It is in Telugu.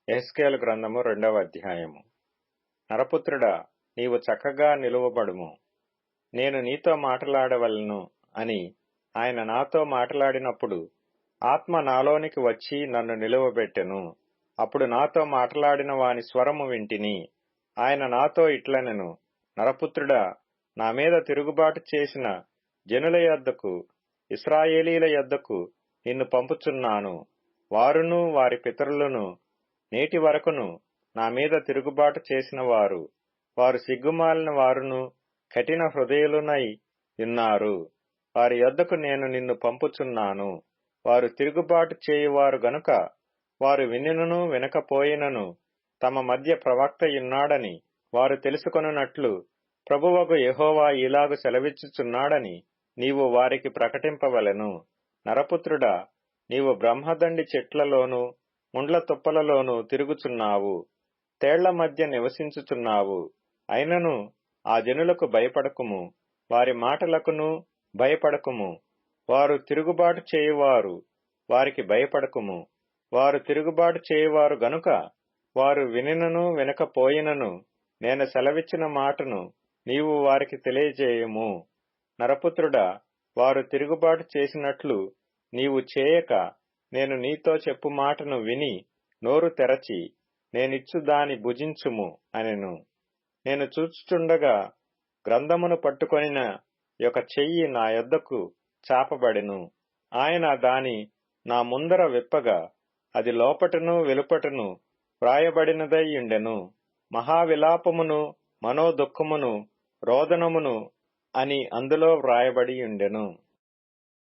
యెహెజ్కేలు గ్రంథము 2వ అధ్యాయము. నరపుత్రుడా, నీవు చక్కగా నిలువబడుము, నేను నీతో మాటలాడవలెను అని ఆయన నాతో మాటలాడినప్పుడు ఆత్మ నాలోనికి వచ్చి నన్ను నిలువబెట్టెను. అప్పుడు నాతో మాటలాడిన వాని స్వరము వింటిని. ఆయన నాతో ఇట్లనెను, నరపుత్రుడా, నా మీద తిరుగుబాటు చేసిన జనుల యొద్దకు, ఇశ్రాయేలీల యొద్దకు నిన్ను పంపుచున్నాను. వారును వారి పితరులను నేటి వరకును నా మీద తిరుగుబాటు చేసిన వారు సిగ్గుమాలిన వారును కఠిన హృదయులునై ఉన్నారు. వారి యొద్దకు నేను నిన్ను పంపుచున్నాను. వారు తిరుగుబాటు చేయువారు గనుక వారు వినినను వినకపోయినను తమ మధ్య ప్రవక్త యున్నాడని వారు తెలుసుకొనున్నట్లు ప్రభువగు యెహోవా ఇలాగు సెలవిచ్చుచున్నాడని నీవు వారికి ప్రకటింపవలెను. నరపుత్రుడా, నీవు బ్రహ్మదండి చెట్లలోనూ ముండ్ల తుప్పలలోనూ తిరుగుచున్నావు, తేళ్ల మధ్య నివసించుచున్నావు. అయినను ఆ జనులకు భయపడకుము, వారి మాటలకును భయపడకుము. వారు తిరుగుబాటు చేయువారు, వారికి భయపడకుము. వారు తిరుగుబాటు చేయువారు గనుక వారు వినినను వినకపోయినను నేను సెలవిచ్చిన మాటను నీవు వారికి తెలియజేయము. నరపుత్రుడా, వారు తిరుగుబాటు చేసినట్లు నీవు చేయక నేను నీతో చెప్పు మాటను విని నోరు తెరచి నేనిచ్చు దాని భుజించుము అనెను. నేను చూచుచుండగా గ్రంథమును పట్టుకొనిన ఒక చెయ్యి నా యొద్దకు చాపబడెను. ఆయన దాని నా ముందర విప్పగా అది లోపటను వెలుపటను వ్రాయబడినదై యుండెను. మహావిలాపమును మనోదుఃఖమును రోదనమును అని అందులో వ్రాయబడి యుండెను.